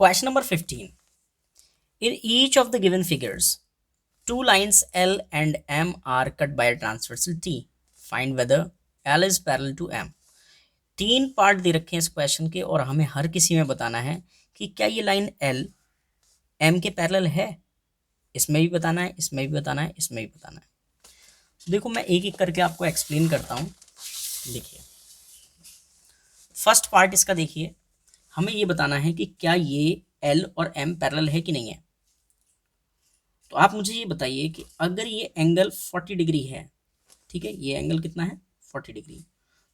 Question number 15. In each of the given figures, two lines L and M are cut by a transversal T. Find whether L is parallel to M. तीन part दे रखे हैं इस question के और हमें हर किसी में बताना है कि क्या ये लाइन L M के पैरेलल है। इसमें भी बताना है, इसमें भी बताना है, इसमें भी बताना है। देखो मैं एक एक करके आपको एक्सप्लेन करता हूँ। देखिए फर्स्ट पार्ट इसका देखिए, हमें ये बताना है कि क्या ये L और M पैरेलल है कि नहीं है। तो आप मुझे ये बताइए कि अगर ये एंगल 40 डिग्री है, ठीक है, ये एंगल कितना है 40 डिग्री,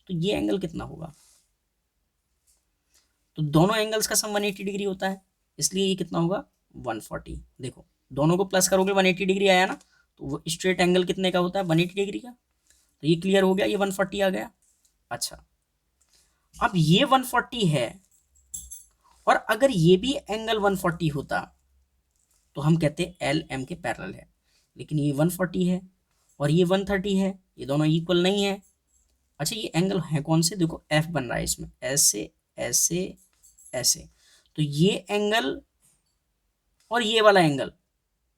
तो ये एंगल कितना होगा। तो दोनों एंगल्स का सम 180 डिग्री होता है, इसलिए ये कितना होगा 140। देखो दोनों को प्लस करोगे 180 डिग्री आया ना, तो वो स्ट्रेट एंगल कितने का होता है 180 डिग्री का। तो ये क्लियर हो गया, ये 140 आ गया। अच्छा अब ये 140 है और अगर ये भी एंगल 140 होता तो हम कहते एल एम के पैरेलल है, लेकिन ये 140 है और ये 130 है, ये दोनों इक्वल नहीं है। अच्छा ये एंगल है कौन से, देखो एफ बन रहा है इसमें, ऐसे ऐसे ऐसे, तो ये एंगल और ये वाला एंगल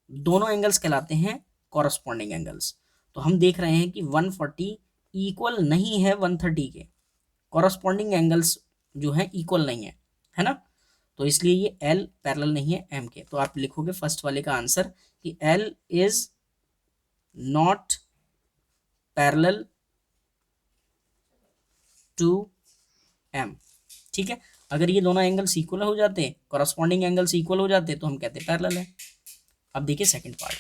दोनों एंगल्स कहलाते हैं कॉरस्पॉन्डिंग एंगल्स। तो हम देख रहे हैं कि 140 इक्वल नहीं है 130 के, कॉरस्पॉन्डिंग एंगल्स जो है इक्वल नहीं है ना। तो इसलिए ये L पैरेलल नहीं है M के। तो आप लिखोगे फर्स्ट वाले का आंसर कि L is not parallel to M। ठीक है, अगर ये दोनों एंगल्स इक्वल हो जाते, कॉरस्पॉन्डिंग एंगल्स इक्वल हो जाते, तो हम कहते पैरेलल है। अब देखिए सेकंड पार्ट,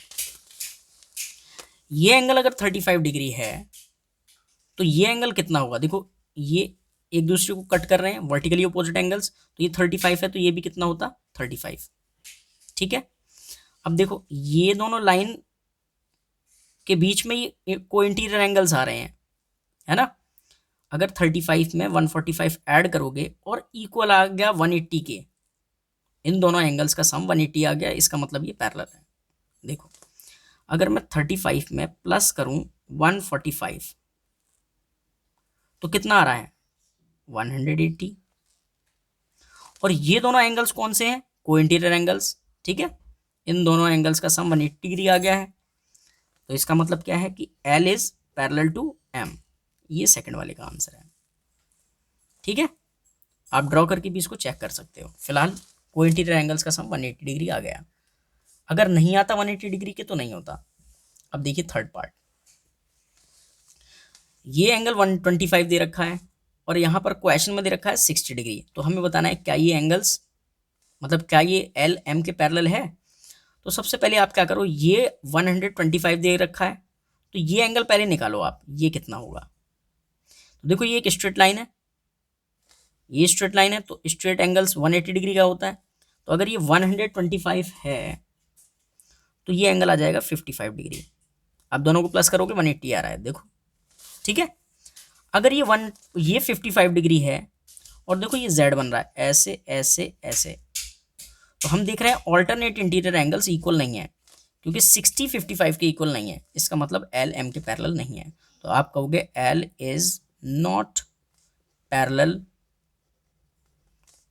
ये एंगल अगर 35 डिग्री है तो ये एंगल कितना होगा। देखो ये एक दूसरे को कट कर रहे हैं, वर्टिकली अपोजिट एंगल्स, तो ये 35 है तो ये भी कितना होता 35। ठीक है, अब देखो ये दोनों लाइन के बीच में ये को इंटीरियर एंगल्स आ रहे हैं, है ना। अगर 35 में 145 ऐड करोगे और इक्वल आ गया 180 के, इन दोनों एंगल्स का सम 180 आ गया, इसका मतलब ये पैरेलल है। देखो अगर मैं 35 में प्लस करूं 145 तो कितना आ रहा है 180। और ये दोनों एंगल्स कौन से हैं, को इंटीरियर एंगल्स। ठीक है, इन दोनों एंगल्स का सम 180 डिग्री आ गया है। तो इसका मतलब क्या है कि L is parallel to M। ये सेकंड वाले का आंसर है। ठीक है, आप ड्रॉ करके भी इसको चेक कर सकते हो। फिलहाल को इंटीरियर एंगल्स का सम 180 डिग्री आ गया। अगर नहीं आता 180 डिग्री के तो नहीं होता। अब देखिए थर्ड पार्ट, ये एंगल 125 दे रखा है और यहाँ पर क्वेश्चन में दे रखा है 60 डिग्री। तो हमें बताना है क्या ये एंगल्स, मतलब क्या ये L M के पैरेलल है। तो सबसे पहले आप क्या करो, ये 125 दे रखा है तो ये एंगल पहले निकालो आप, ये कितना होगा। तो देखो ये एक स्ट्रेट लाइन है, ये स्ट्रेट लाइन है, तो स्ट्रेट एंगल्स 180 डिग्री का होता है। तो अगर ये 125 है तो ये एंगल आ जाएगा 55 डिग्री। आप दोनों को प्लस करोगे 180 आ रहा है, देखो। ठीक है, अगर ये 55 डिग्री है और देखो ये Z बन रहा है ऐसे ऐसे ऐसे, तो हम देख रहे हैं ऑल्टरनेट इंटीरियर एंगल्स इक्वल नहीं है, क्योंकि 60 55 के इक्वल नहीं है। इसका मतलब L M के पैरेलल नहीं है। तो आप कहोगे L is not parallel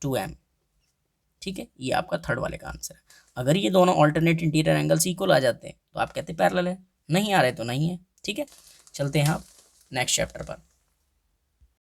to M। ठीक है, ये आपका थर्ड वाले का आंसर है। अगर ये दोनों ऑल्टरनेट इंटीरियर एंगल्स इक्वल आ जाते हैं तो आप कहते पैरेलल है, नहीं आ रहे तो नहीं है। ठीक है, चलते हैं आप नेक्स्ट चैप्टर पर।